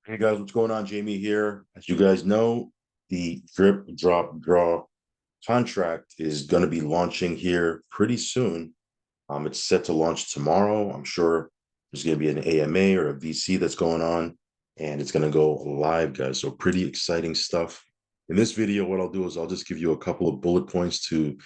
Hey guys, what's going on? Jamie here. As you guys know, the drip drop draw contract is going to be launching here pretty soon. It's set to launch tomorrow. I'm sure there's going to be an AMA or a VC that's going on, and it's going to go live, guys. So pretty exciting stuff. In this video, what I'll do is I'll just give you a couple of bullet points to,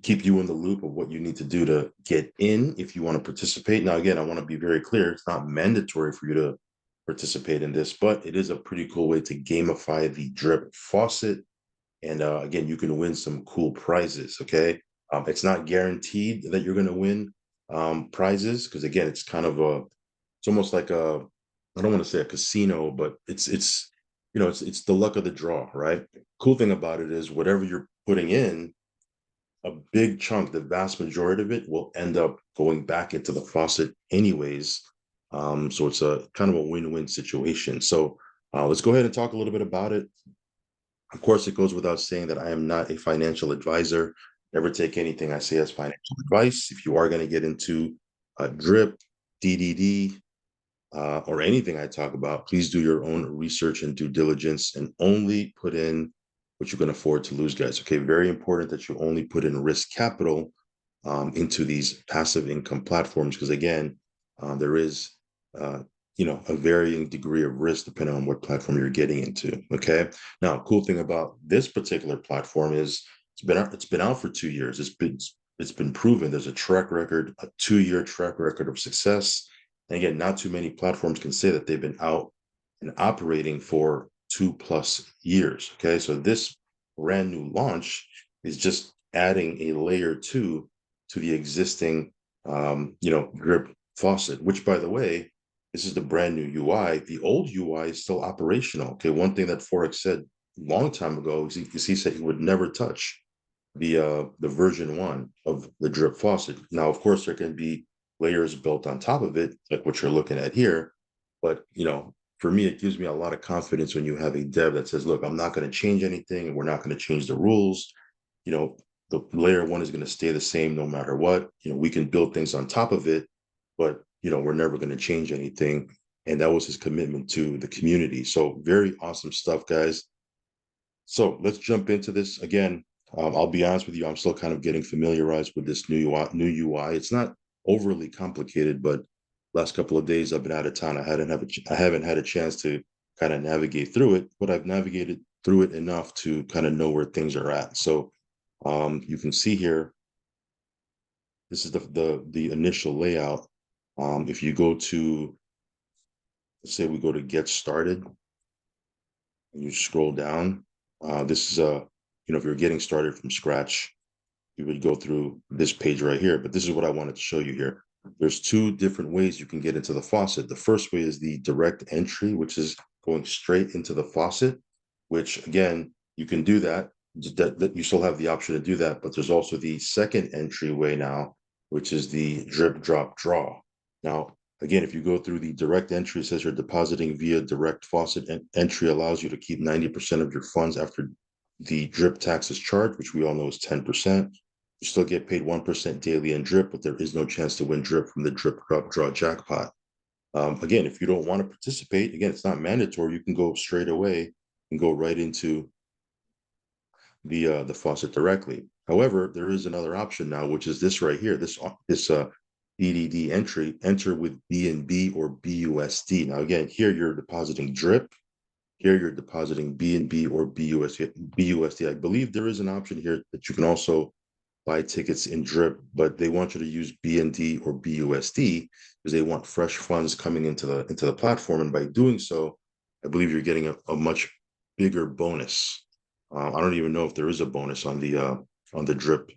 keep you in the loop of what you need to do to get in if you want to participate. Now, again, I want to be very clear. It's not mandatory for you to participate in this, but it is a pretty cool way to gamify the drip faucet. And again, you can win some cool prizes. Okay. It's not guaranteed that you're going to win prizes because again, it's kind of it's almost like I don't want to say a casino, but it's the luck of the draw, right? Cool thing about it is whatever you're putting in, a big chunk, the vast majority of it will end up going back into the faucet anyways. So it's a kind of a win-win situation. So let's go ahead and talk a little bit about it. Of course, it goes without saying that I am not a financial advisor. Never take anything I say as financial advice. If you are going to get into a drip, DDD, or anything I talk about, please do your own research and due diligence and only put in what you can afford to lose, guys. Okay, very important that you only put in risk capital into these passive income platforms because again, there is uh, a varying degree of risk depending on what platform you're getting into. Okay, now cool thing about this particular platform is it's been out for 2 years. It's been proven. There's a track record, a 2-year track record of success. And again, not too many platforms can say that they've been out and operating for 2+ years. Okay, so this brand new launch is just adding a layer to the existing, drip faucet. Which, by the way, this is the brand new UI. The old UI is still operational. Okay, one thing that Forex said a long time ago is he said he would never touch the version 1 of the drip faucet. Now, of course, there can be layers built on top of it, like what you're looking at here. But for me, it gives me a lot of confidence when you have a dev that says, "Look, I'm not going to change anything, and we're not going to change the rules." You know, the layer 1 is going to stay the same no matter what. We can build things on top of it, but we're never going to change anything. And that was his commitment to the community. So very awesome stuff, guys. So let's jump into this again. I'll be honest with you, I'm still kind of getting familiarized with this new UI. It's not overly complicated, but last couple of days I've been out of town. I haven't had a chance to kind of navigate through it, but I've navigated through it enough to kind of know where things are at. So you can see here, this is the initial layout. If you go to, let's say we go to get started, and you scroll down, this is if you're getting started from scratch, you would go through this page right here. But this is what I wanted to show you here. There's two different ways you can get into the faucet. The first way is the direct entry, which is going straight into the faucet, which again, you can do that. That you still have the option to do that, but there's also the second entryway now, which is the drip drop draw. Now, again, if you go through the direct entry, it says you're depositing via direct faucet, and entry allows you to keep 90% of your funds after the drip tax is charged, which we all know is 10%. You still get paid 1% daily in drip, but there is no chance to win drip from the drip drop draw jackpot. Again, if you don't want to participate, again, it's not mandatory. You can go straight away and go right into the faucet directly. However, there is another option now, which is this right here. This DDD entry, enter with BNB or BUSD. Now, again, here you're depositing drip. Here you're depositing BNB or BUSD. I believe there is an option here that you can also buy tickets in drip, but they want you to use BND or BUSD because they want fresh funds coming into the platform. And by doing so, I believe you're getting a much bigger bonus. I don't even know if there is a bonus on the drip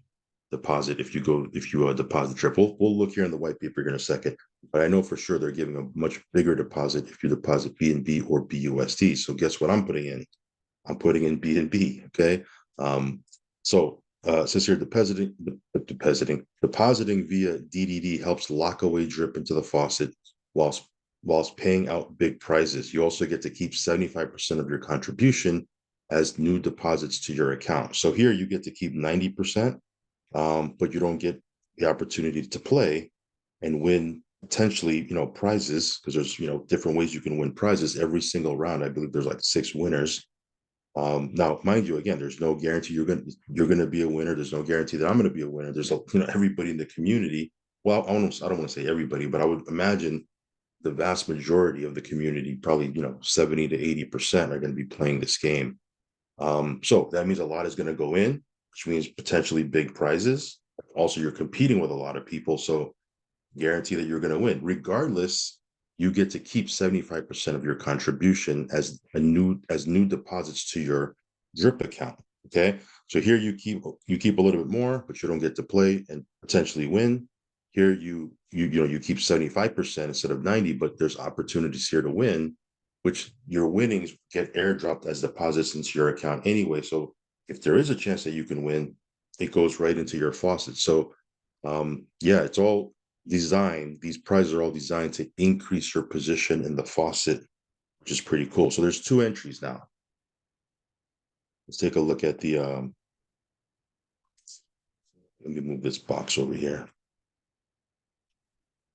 deposit if you deposit drip. We'll look here in the white paper here in a second, but I know for sure they're giving a much bigger deposit if you deposit BNB or BUSD. So guess what I'm putting in? I'm putting in BNB. Okay, so since you're depositing via DDD helps lock away drip into the faucet whilst paying out big prizes. You also get to keep 75% of your contribution as new deposits to your account. So here you get to keep 90%, but you don't get the opportunity to play and win potentially, prizes, because there's, different ways you can win prizes every single round. I believe there's like 6 winners. Now, mind you, again, there's no guarantee you're gonna be a winner. There's no guarantee that I'm gonna be a winner. There's everybody in the community. Well, I don't want to say everybody, but I would imagine the vast majority of the community, probably 70 to 80%, are going to be playing this game. So that means a lot is going to go in, which means potentially big prizes. Also, you're competing with a lot of people, so guarantee that you're going to win. Regardless, you get to keep 75% of your contribution as new deposits to your drip account. Okay. So here you keep a little bit more, but you don't get to play and potentially win. Here you keep 75% instead of 90, but there's opportunities here to win, which your winnings get airdropped as deposits into your account anyway. So if there is a chance that you can win, it goes right into your faucet. So yeah, it's all designed, these prizes are all designed to increase your position in the faucet, which is pretty cool. So there's 2 entries now. Let's take a look at the let me move this box over here.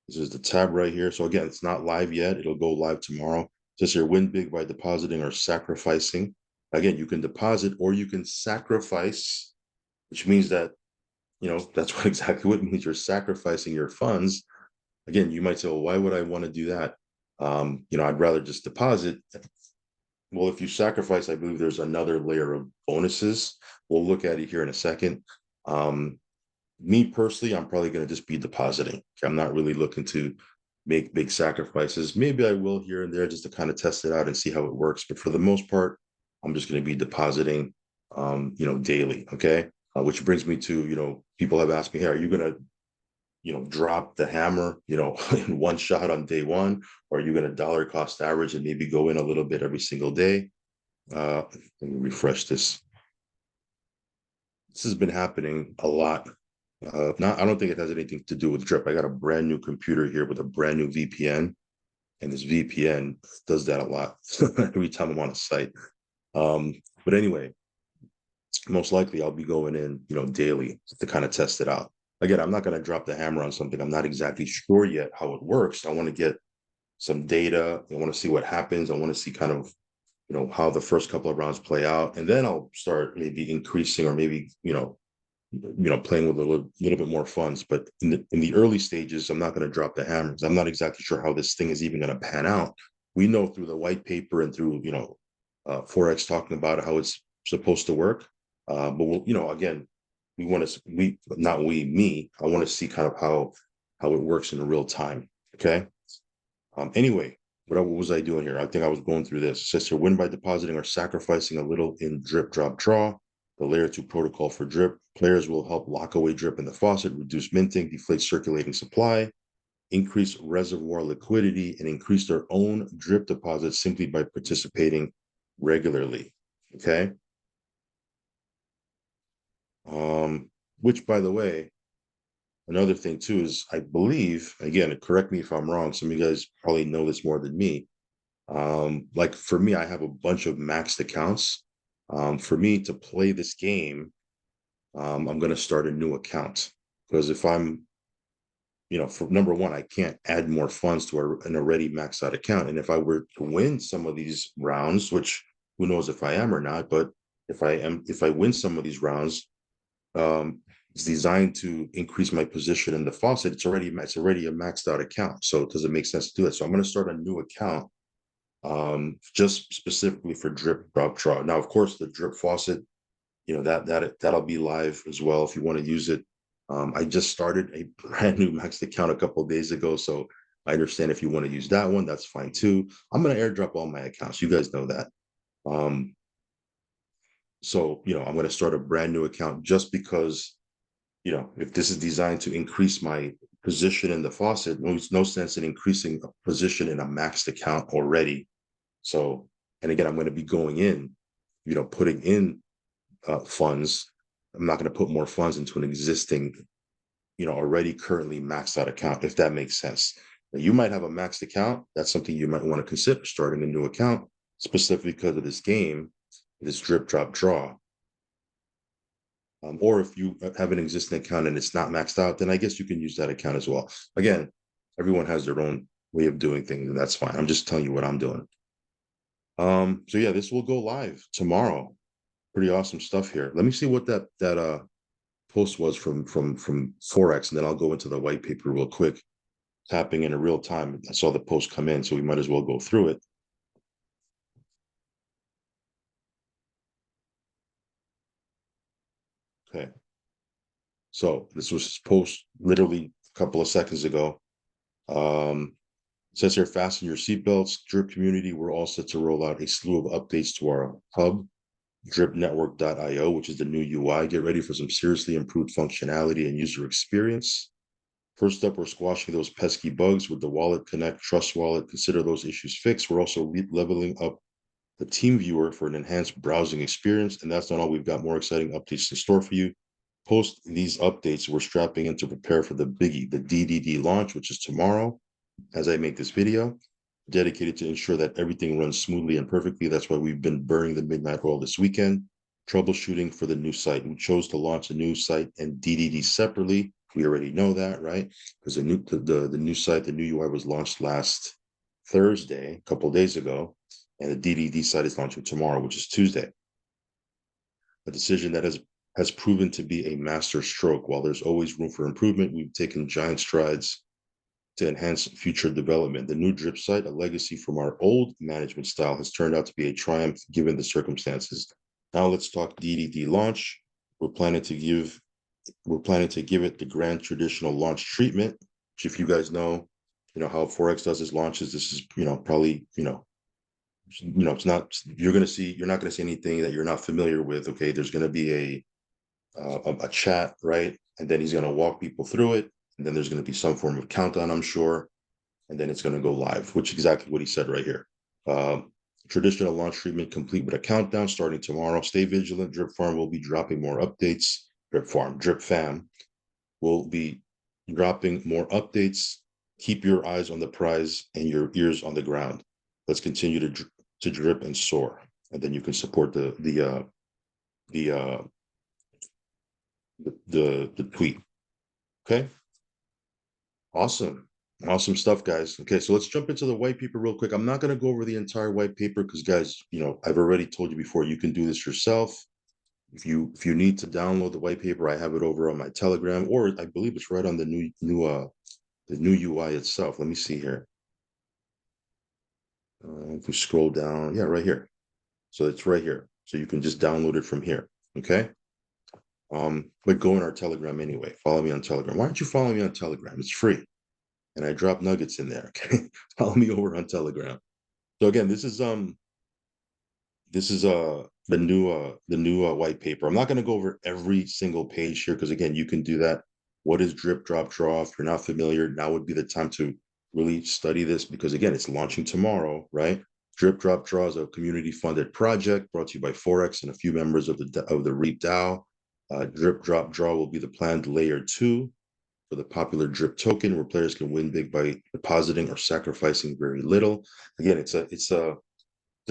This is the tab right here. So again, it's not live yet. It'll go live tomorrow. It says here, win big by depositing or sacrificing. Again, you can deposit or you can sacrifice, which means that, that's exactly what it means. You're sacrificing your funds. Again, you might say, well, why would I want to do that? I'd rather just deposit. Well, if you sacrifice, I believe there's another layer of bonuses. We'll look at it here in a second. Me personally, I'm probably going to just be depositing. I'm not really looking to make big sacrifices. Maybe I will here and there just to kind of test it out and see how it works. But for the most part, I'm just going to be depositing, daily. Okay. Which brings me to, people have asked me, hey, are you going to drop the hammer, in one shot on day one, or are you going to dollar cost average and maybe go in a little bit every single day? Let me refresh this. This has been happening a lot. I don't think it has anything to do with drip. I got a brand new computer here with a brand new VPN, and this VPN does that a lot every time I'm on a site. But anyway, most likely I'll be going in, daily to kind of test it out. Again, I'm not going to drop the hammer on something I'm not exactly sure yet how it works. I want to get some data. I want to see what happens. I want to see kind of, how the first couple of rounds play out. And then I'll start maybe increasing or maybe, playing with a little bit more funds. But in the early stages, I'm not going to drop the hammers. I'm not exactly sure how this thing is even going to pan out. We know through the white paper and through, Forex talking about how it's supposed to work. But we'll, again, I want to see kind of how it works in real time. Okay. Anyway, what was I doing here? I think I was going through this. It says here, win by depositing or sacrificing a little in drip, drop, draw. The layer 2 protocol for drip. Players will help lock away drip in the faucet, reduce minting, deflate circulating supply, increase reservoir liquidity, and increase their own drip deposits simply by participating regularly. Okay. Which, by the way, another thing too is I believe, again, correct me if I'm wrong, some of you guys probably know this more than me. Like for me, I have a bunch of maxed accounts. For me to play this game, I'm going to start a new account because if I'm, for number one, I can't add more funds to an already maxed out account. And if I were to win some of these rounds, which who knows if I am or not, but if I win some of these rounds, it's designed to increase my position in the faucet. It's already a maxed out account. So does it make sense to do it? So I'm going to start a new account just specifically for drip, drop, draw. Now, of course, the drip faucet, that'll be live as well if you want to use it. I just started a brand new maxed account a couple of days ago, so I understand if you want to use that one, that's fine too. I'm going to airdrop all my accounts. You guys know that. So I'm going to start a brand new account just because if this is designed to increase my position in the faucet, there's no sense in increasing a position in a maxed account already. So, and again, I'm going to be going in, putting in funds. I'm not going to put more funds into an existing, already currently maxed out account, if that makes sense. Now, you might have a maxed account. That's something you might want to consider starting a new account, specifically because of this game, this drip, drop, draw. Or if you have an existing account and it's not maxed out, then I guess you can use that account as well. Again, everyone has their own way of doing things, and that's fine. I'm just telling you what I'm doing. So yeah, this will go live tomorrow. Pretty awesome stuff here. Let me see what that post was from Forex, and then I'll go into the white paper real quick, tapping in real time. I saw the post come in, so we might as well go through it. Okay. So this was post literally a couple of seconds ago. It says here, fasten your seatbelts. Drip community, we're all set to roll out a slew of updates to our hub, dripnetwork.io, which is the new UI. Get ready for some seriously improved functionality and user experience. First up, we're squashing those pesky bugs with the Wallet Connect Trust Wallet. Consider those issues fixed. We're also leveling up the team viewer for an enhanced browsing experience. And that's not all. We've got more exciting updates in store for you. Post these updates, we're strapping in to prepare for the biggie, the DDD launch, which is tomorrow. As I make this video, dedicated to ensure that everything runs smoothly and perfectly. That's why we've been burning the midnight oil this weekend. Troubleshooting for the new site. We chose to launch a new site and DDD separately. We already know that, right? Because the new site, the new UI was launched last Thursday, a couple of days ago, and the DDD site is launching tomorrow, which is Tuesday. A decision that has proven to be a master stroke. While there's always room for improvement, we've taken giant strides to enhance future development. The new drip site, a legacy from our old management style, has turned out to be a triumph given the circumstances. Now let's talk DDD launch. We're planning to give it the grand traditional launch treatment, which if you guys know, how Forex does its launches, this is, probably, it's not, you're not going to see anything that you're not familiar with. Okay. There's going to be a chat, right? And then he's going to walk people through it. And then there's going to be some form of countdown, I'm sure. And then it's going to go live, which is exactly what he said right here. Traditional launch treatment complete with a countdown starting tomorrow. Stay vigilant. Drip Farm will be dropping more updates. Drip Fam will be dropping more updates. Keep your eyes on the prize and your ears on the ground. Let's continue to drip and soar. And then you can support the tweet. Okay. Awesome. Awesome stuff, guys. Okay, so let's jump into the white paper real quick. I'm not going to go over the entire white paper because, guys, I've already told you before, you can do this yourself. If you need to download the white paper, I have it over on my Telegram, or I believe it's right on the new UI itself. Let me see here. If we scroll down, yeah, right here. So it's right here. So you can just download it from here. Okay. But go in our Telegram anyway. Follow me on Telegram. Why don't you follow me on Telegram? It's free. And I drop nuggets in there. Okay. Follow me over on Telegram. So again, this is the new white paper. I'm not going to go over every single page here because again, you can do that. What is drip, drop, draw? If you're not familiar, now would be the time to really study this because again, it's launching tomorrow, right? Drip, drop, draw is a community-funded project brought to you by Forex and a few members of the REAP DAO. Drip, drop, draw will be the planned layer 2 for the popular drip token, where players can win big by depositing or sacrificing very little. Again, it's a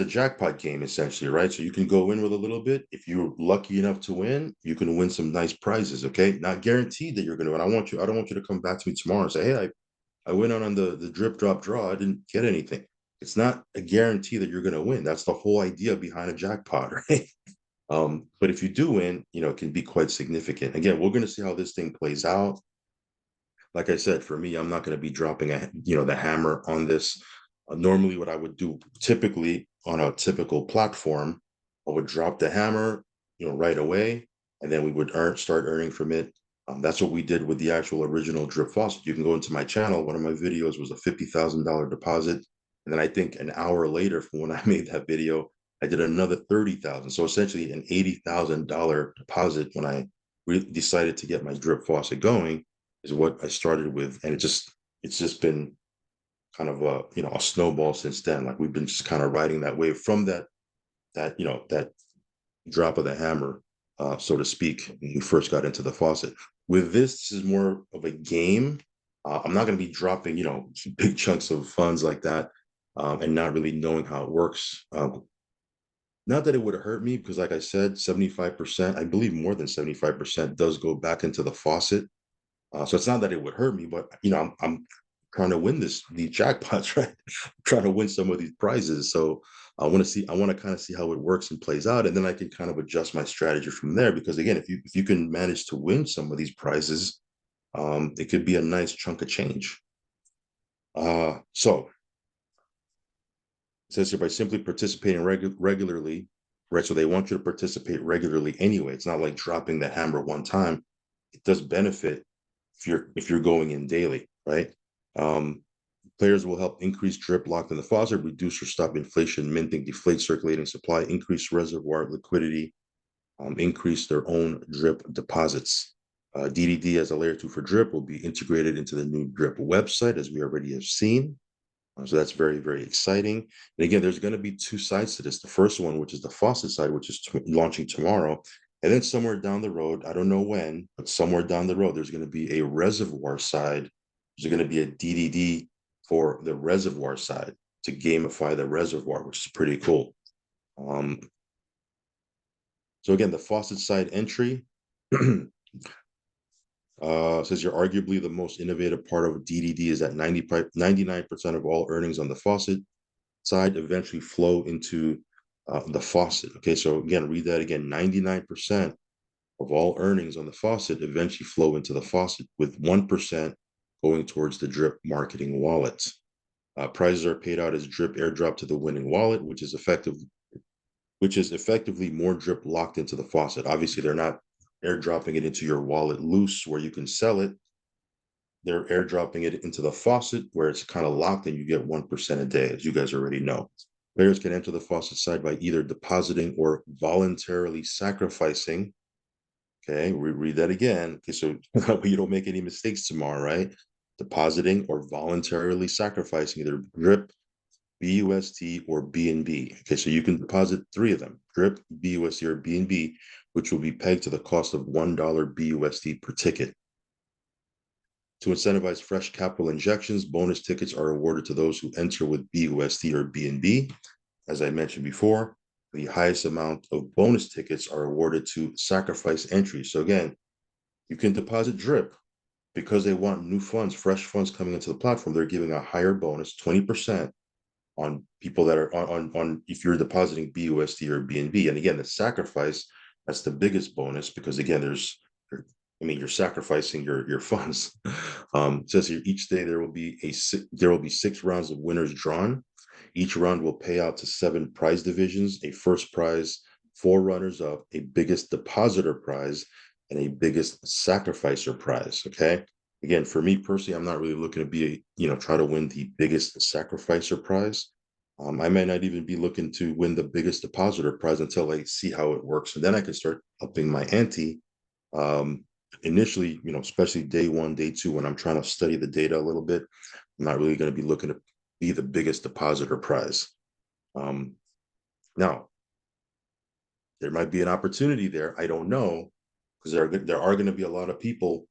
jackpot game essentially, right? So you can go in with a little bit. If you're lucky enough to win, you can win some nice prizes. Okay, not guaranteed that you're going to win. I don't want you to come back to me tomorrow and say, hey, I went on the drip drop draw. I didn't get anything. It's not a guarantee that you're going to win. That's the whole idea behind a jackpot, right? But if you do win, it can be quite significant. Again, we're going to see how this thing plays out. Like I said, for me, I'm not going to be dropping the hammer on this. Normally, what I would do typically on a typical platform, I would drop the hammer, right away, and then we would start earning from it. That's what we did with the actual original drip faucet. You can go into my channel. One of my videos was a $50,000 deposit, and then I think an hour later from when I made that video, I did another 30,000. So essentially, an $80,000 deposit when I decided to get my drip faucet going is what I started with, and it's just been kind of a snowball since then. Like we've been just kind of riding that wave from that drop of the hammer, so to speak, when we first got into the faucet. With this is more of a game. I'm not going to be dropping big chunks of funds like that, and not really knowing how it works. Not that it would hurt me because, like I said, 75%, I believe more than 75% does go back into the faucet. So it's not that it would hurt me, but I'm trying to win these jackpots, right? Trying to win some of these prizes. So I want to kind of see how it works and plays out, and then I can kind of adjust my strategy from there. Because again, if you can manage to win some of these prizes, it could be a nice chunk of change. So it says here, by simply participating regularly, right? So they want you to participate regularly anyway. It's not like dropping the hammer one time. It does benefit if you're going in daily, right? Um, Players will help increase drip locked in the faucet, reduce or stop inflation, minting, deflate circulating supply, increase reservoir liquidity, increase their own drip deposits. DDD as a layer 2 for drip will be integrated into the new drip website, as we already have seen. So that's very, very exciting. And again, there's going to be two sides to this. The first one, which is the faucet side, which is launching tomorrow. And then somewhere down the road, I don't know when, but somewhere down the road, there's going to be a reservoir side. There's going to be a DDD for the reservoir side to gamify the reservoir, which is pretty cool. So again, the faucet side entry says you're arguably the most innovative part of DDD is that 99% of all earnings on the faucet side eventually flow into the faucet. Okay, so again, read that again. 99% of all earnings on the faucet eventually flow into the faucet, with 1% going towards the drip marketing wallet. Prizes are paid out as drip airdrop to the winning wallet, which is effectively more drip locked into the faucet. Obviously, they're not airdropping it into your wallet loose where you can sell it. They're airdropping it into the faucet where it's kind of locked and you get 1% a day, as you guys already know. Players can enter the faucet side by either depositing or voluntarily sacrificing. Okay, we read that again. Okay, so you don't make any mistakes tomorrow, right? Depositing or voluntarily sacrificing either drip, BUSD, or BNB. Okay, so you can deposit three of them: drip, BUSD, or BNB, which will be pegged to the cost of $1 BUSD per ticket. To incentivize fresh capital injections, bonus tickets are awarded to those who enter with BUSD or BNB. As I mentioned before, the highest amount of bonus tickets are awarded to sacrifice entries. So again, you can deposit drip because they want new funds, fresh funds coming into the platform. They're giving a higher bonus, 20%, on people that are on if you're depositing BUSD or BNB. And again, the sacrifice, that's the biggest bonus, because again, you're sacrificing your funds. It says here each day there will be 6 rounds of winners drawn. Each round will pay out to 7 prize divisions: a first prize, 4 runners up, a biggest depositor prize, and a biggest sacrificer prize. Okay. Again, for me personally, I'm not really looking to be try to win the biggest sacrificer prize. I may not even be looking to win the biggest depositor prize until I see how it works, and then I can start upping my ante. Initially, especially day 1, day 2, when I'm trying to study the data a little bit, I'm not really going to be looking to be the biggest depositor prize. Now, there might be an opportunity there. I don't know, because there are going to be a lot of people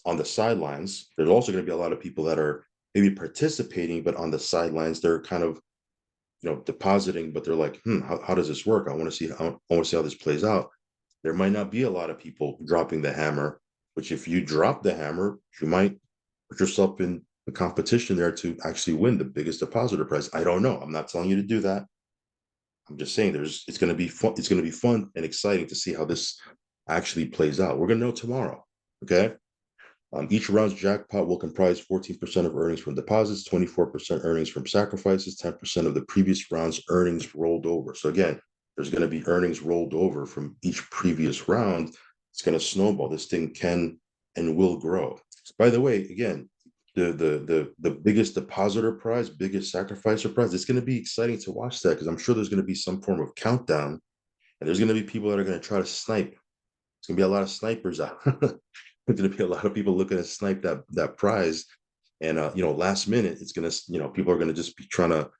on the sidelines. There's also going to be a lot of people that are maybe participating, but on the sidelines, they're kind of depositing, but they're like, how does this work? I want to see how this plays out. There might not be a lot of people dropping the hammer, which if you drop the hammer, you might put yourself in the competition there to actually win the biggest depositor prize. I don't know. I'm not telling you to do that. I'm just saying it's going to be fun. It's going to be fun and exciting to see how this actually plays out. We're going to know tomorrow. Okay. Each round's jackpot will comprise 14% of earnings from deposits, 24% earnings from sacrifices, 10% of the previous round's earnings rolled over. So again, there's going to be earnings rolled over from each previous round. It's going to snowball. This thing can and will grow. By the way, again, the biggest depositor prize, biggest sacrificer prize, it's going to be exciting to watch that, because I'm sure there's going to be some form of countdown, and there's going to be people that are going to try to snipe. It's going to be a lot of snipers out. There's going to be a lot of people looking to snipe that prize, and last minute, it's going to people are going to just be trying to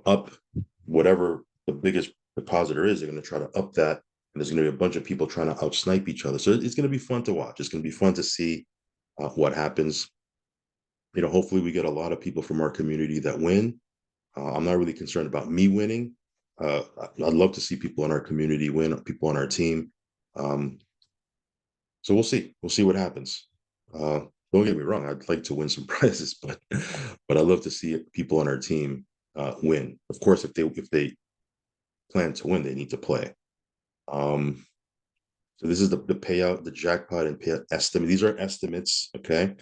up whatever the biggest depositor is. They're going to try to up that, and there's going to be a bunch of people trying to outsnipe each other. So it's going to be fun to watch. It's going to be fun to see what happens. Hopefully we get a lot of people from our community that win. I'm not really concerned about me winning. I'd love to see people in our community win, people on our team. So we'll see. We'll see what happens. Don't get me wrong, I'd like to win some prizes, but I love to see people on our team win. Of course, if they plan to win, they need to play. Um, so this is the payout, the jackpot and payout estimate. These are estimates, okay?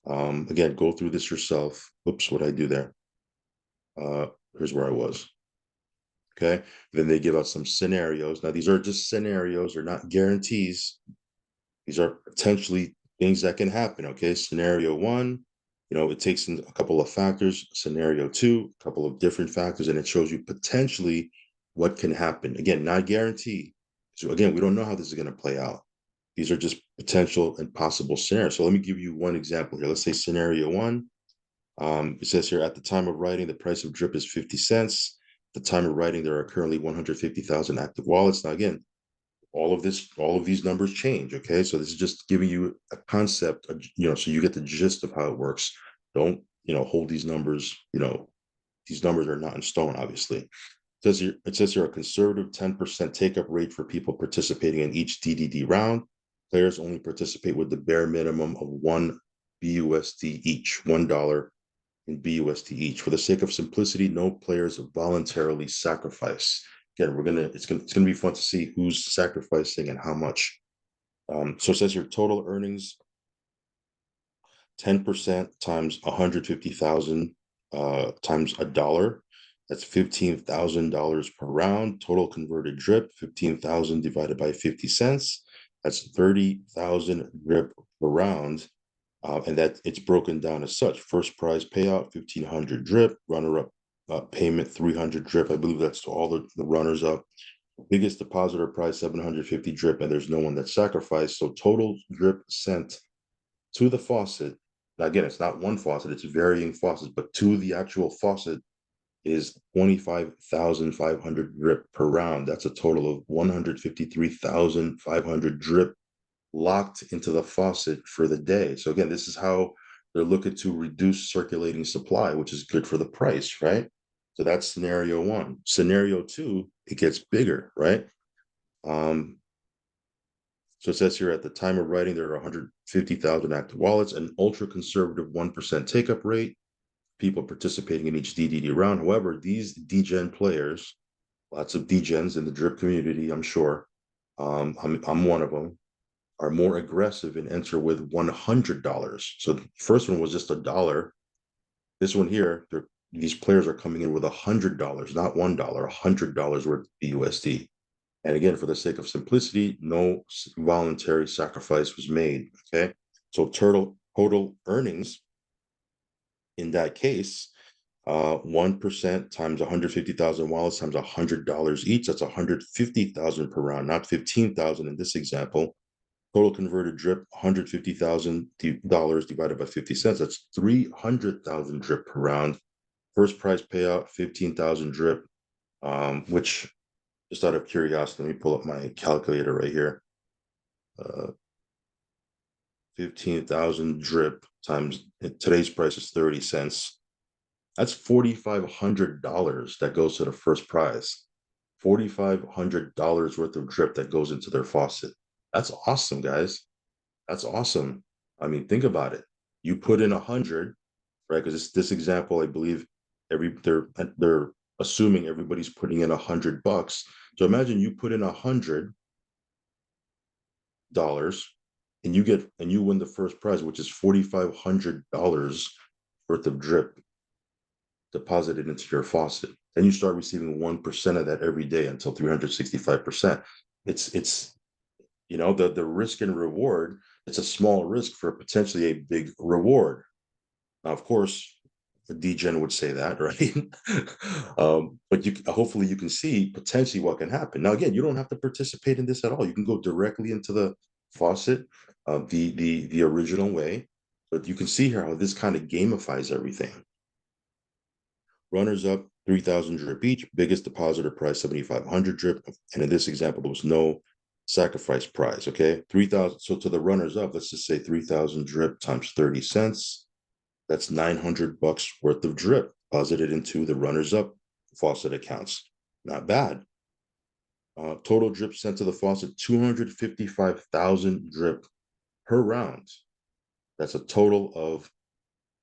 Again, go through this yourself. Oops, what I do there? Here's where I was. Okay. Then they give out some scenarios. Now, these are just scenarios, they're not guarantees. These are potentially things that can happen. Okay. Scenario one, it takes in a couple of factors. Scenario two, a couple of different factors, and it shows you potentially what can happen. Again, not guarantee. So again, we don't know how this is going to play out. These are just potential and possible scenarios. So let me give you one example here. Let's say scenario one. It says here, at the time of writing, the price of drip is 50 cents. At the time of writing, there are currently 150,000 active wallets. Now, again, all of these numbers change. Okay. So this is just giving you a concept, so you get the gist of how it works. Don't, hold these numbers, these numbers are not in stone, obviously. It says here a conservative 10% take up rate for people participating in each DDD round. Players only participate with the bare minimum of one BUSD each, $1 in BUSD each. For the sake of simplicity, no players voluntarily sacrifice. Again, it's gonna be fun to see who's sacrificing and how much. So it says your total earnings 10% times 150,000 times $1. That's $15,000 per round. Total converted drip 15,000 divided by 50 cents. That's 30,000 drip per round. And that it's broken down as such. First prize payout 1,500 drip. Runner up payment 300 drip. I believe that's to all the runners up. Biggest depositor prize 750 drip, and there's no one that sacrificed. So total drip sent to the faucet. Now, again, it's not one faucet, it's varying faucets, but to the actual faucet is 25,500 drip per round. That's a total of 153,500 drip locked into the faucet for the day. So again, this is how they're looking to reduce circulating supply, which is good for the price, right? So that's scenario one. Scenario two, it gets bigger, right? So it says here, at the time of writing, there are 150,000 active wallets, an ultra conservative 1% take up rate, people participating in each DDD round. However, these degen players, lots of degens in the drip community, I'm sure, I'm one of them, are more aggressive and enter with $100. So the first one was just $1. This one here, these players are coming in with $100, not $1, $100 worth of BUSD. And again, for the sake of simplicity, no voluntary sacrifice was made. Okay. So total earnings in that case, 1% times 150,000 wallets times $100 each. That's 150,000 per round, not 15,000 in this example. Total converted drip, $150,000 divided by 50 cents. That's 300,000 drip per round. First prize payout, 15,000 drip, which, just out of curiosity, let me pull up my calculator right here. 15,000 drip times today's price is 30 cents. That's $4,500 that goes to the first prize. $4,500 worth of drip that goes into their faucet. That's awesome, guys. That's awesome. I mean, think about it. You put in 100, right? Because this example, I believe they're assuming everybody's putting in $100. So imagine you put in $100 and you win the first prize, which is $4,500 worth of drip deposited into your faucet. Then you start receiving 1% of that every day until 365%. It's the risk and reward. It's a small risk for potentially a big reward. Now, of course, a degen would say that, right? But hopefully you can see potentially what can happen. Now, again, you don't have to participate in this at all. You can go directly into the faucet, the original way. But you can see here how this kind of gamifies everything. Runners up 3,000 drip each. Biggest depositor prize 7,500 drip. And in this example, there was no sacrifice prize. Okay, 3,000. So to the runners up, let's just say 3,000 drip times 30 cents. That's $900 worth of drip deposited into the runners up faucet accounts. Not bad. Total drip sent to the faucet 255,000 drip per round. That's a total of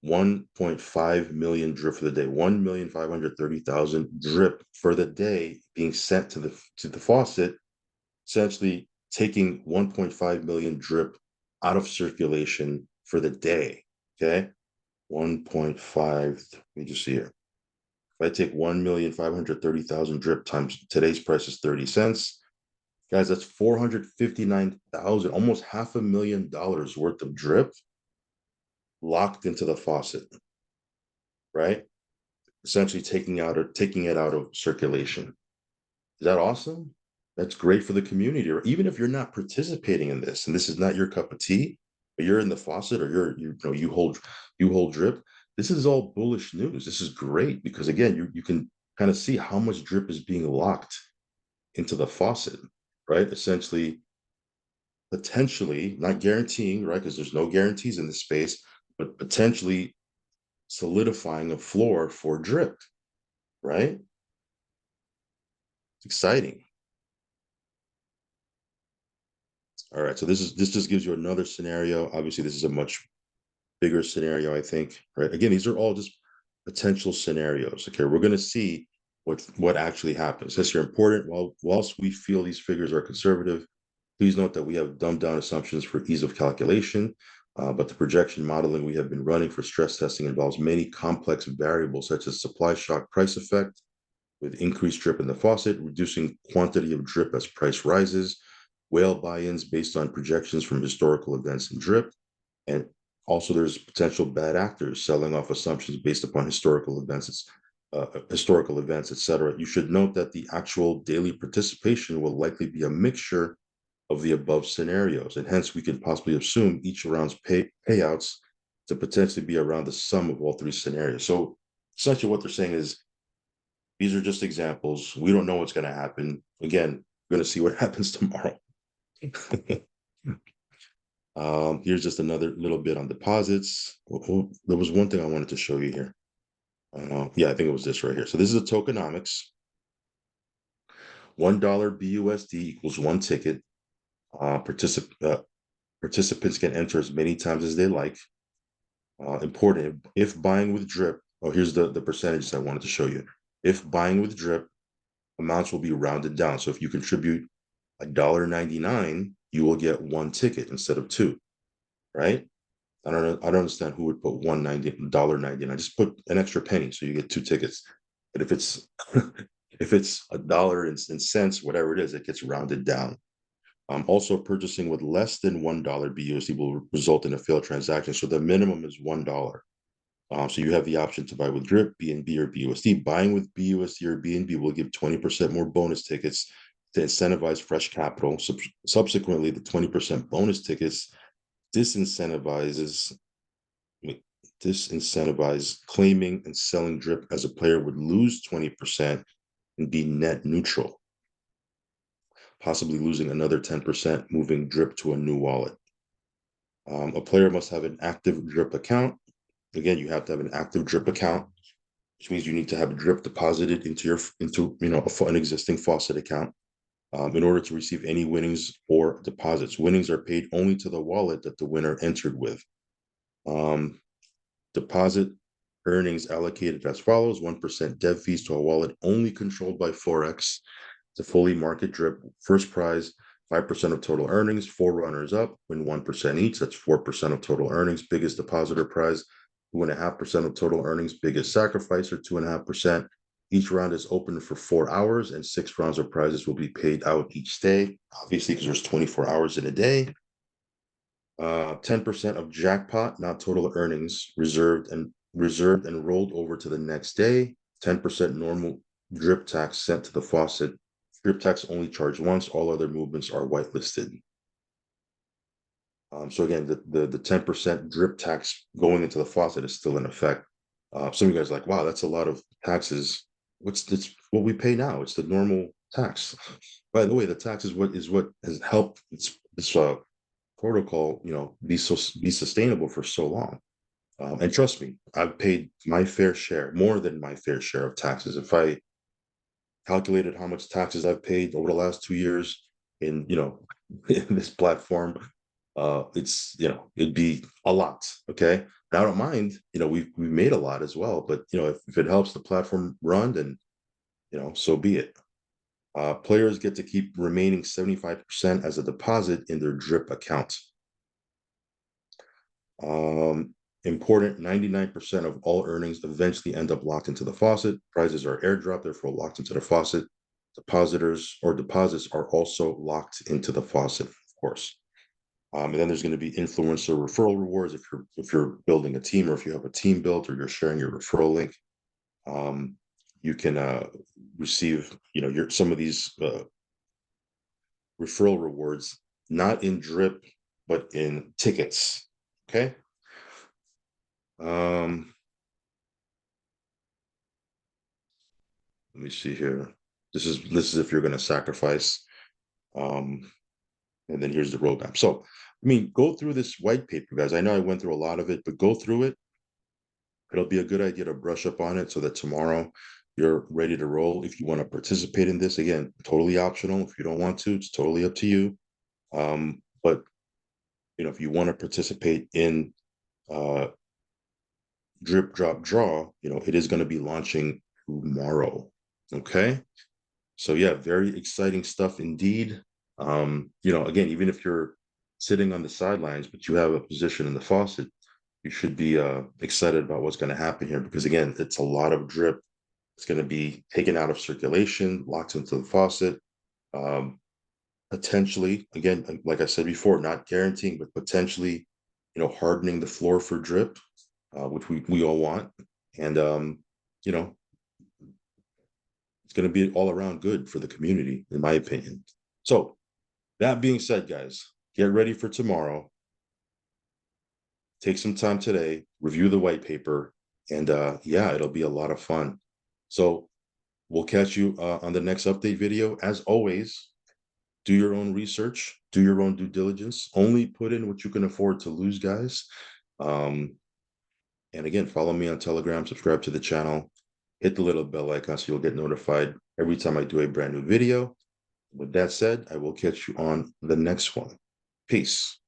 1.5 million drip for the day, 1,530,000 drip for the day being sent to the faucet, essentially taking 1.5 million drip out of circulation for the day. Okay. 1.5, let me just see here. If I take 1,530,000 drip times today's price is 30 cents, guys, that's 459,000, almost $500,000 worth of drip locked into the faucet, right? Essentially taking it out of circulation. Is that awesome? That's great for the community. Or even if you're not participating in this and this is not your cup of tea, but you're in the faucet or you hold drip. This is all bullish news. This is great because again, you can kind of see how much drip is being locked into the faucet, right? Essentially, potentially, not guaranteeing, right? Because there's no guarantees in this space, but potentially solidifying a floor for drip, right? It's exciting. All right, so this just gives you another scenario. Obviously, this is a much bigger scenario, I think. Right? Again, these are all just potential scenarios. Okay, we're going to see what actually happens. That's important. Whilst we feel these figures are conservative, please note that we have dumbed down assumptions for ease of calculation. But the projection modeling we have been running for stress testing involves many complex variables such as supply shock price effect, with increased drip in the faucet, reducing quantity of drip as price rises, whale buy-ins based on projections from historical events and drip, and also there's potential bad actors selling off assumptions based upon historical events, etc. You should note that the actual daily participation will likely be a mixture of the above scenarios, and hence we could possibly assume each round's payouts to potentially be around the sum of all three scenarios. So essentially what they're saying is these are just examples. We don't know what's going to happen. Again, we're going to see what happens tomorrow. Here's just another little bit on deposits. There was one thing I wanted to show you here. Yeah, I think it was this right here. So this is a tokenomics. $1 BUSD equals one ticket. Participants can enter as many times as they like. Important, if buying with drip, oh, here's the percentages I wanted to show you. If buying with drip, amounts will be rounded down. So if you contribute $1.99, you will get one ticket instead of two, right? I don't know. I don't understand who would put $1.99. Just put an extra penny so you get two tickets. But if it's if it's a dollar and cents, whatever it is, it gets rounded down. Also, purchasing with less than $1 BUSD will result in a failed transaction. So the minimum is $1. So you have the option to buy with drip, BNB, or BUSD. Buying with BUSD or BNB will give 20% more bonus tickets to incentivize fresh capital. Subsequently, the 20% bonus tickets disincentivize claiming and selling drip, as a player would lose 20% and be net neutral, possibly losing another 10%, moving drip to a new wallet. A player must have an active drip account. Again, you have to have an active drip account, which means you need to have drip deposited into an existing faucet account in order to receive any winnings or deposits. Winnings are paid only to the wallet that the winner entered with. Deposit earnings allocated as follows: 1% dev fees to a wallet only controlled by Forex. It's a fully market drip. First prize, 5% of total earnings. 4 runners up win 1% each. That's 4% of total earnings. Biggest depositor prize, 2.5% of total earnings. Biggest sacrificer, 2.5%. Each round is open for 4 hours, and 6 rounds of prizes will be paid out each day, obviously, because there's 24 hours in a day. 10% of jackpot, not total earnings, reserved and rolled over to the next day. 10% normal drip tax sent to the faucet. Drip tax only charged once. All other movements are whitelisted. So again, the 10% drip tax going into the faucet is still in effect. Some of you guys are like, wow, that's a lot of taxes. It's what we pay now. It's the normal tax. By the way, the tax is what has helped this protocol, be sustainable for so long. And trust me, I've paid my fair share, more than my fair share of taxes. If I calculated how much taxes I've paid over the last 2 years in in this platform, it's, it'd be a lot. Okay. Now, I don't mind, we've made a lot as well, but if it helps the platform run, then so be it. Players get to keep remaining 75% as a deposit in their drip account. Important, 99% of all earnings eventually end up locked into the faucet. Prizes are airdropped, therefore locked into the faucet. Depositors or deposits are also locked into the faucet, of course. And then there's going to be influencer referral rewards if you're building a team, or if you have a team built, or you're sharing your referral link. You can receive, your some of these referral rewards, not in drip, but in tickets. Okay. Let me see here. This is if you're going to sacrifice. Um, and then here's the roadmap. So, I mean, go through this white paper, guys. I know I went through a lot of it, but go through it. It'll be a good idea to brush up on it so that tomorrow you're ready to roll. If you want to participate in this, again, totally optional. If you don't want to, it's totally up to you. But if you want to participate in uh, drip, drop, draw, it is going to be launching tomorrow. Okay. So yeah, very exciting stuff indeed. Again, even if you're sitting on the sidelines, but you have a position in the faucet, you should be excited about what's going to happen here, because again, it's a lot of drip. It's going to be taken out of circulation, locked into the faucet. Potentially, again, like I said before, not guaranteeing, but potentially, hardening the floor for drip, which we all want. And you know, it's going to be all around good for the community, in my opinion. So that being said, guys, get ready for tomorrow. Take some time today, review the white paper, and yeah, it'll be a lot of fun. So we'll catch you on the next update video. As always, do your own research, do your own due diligence. Only put in what you can afford to lose, guys. Um, and again, follow me on Telegram, subscribe to the channel, hit the little bell icon so you'll get notified every time I do a brand new video. With that said, I will catch you on the next one. Peace.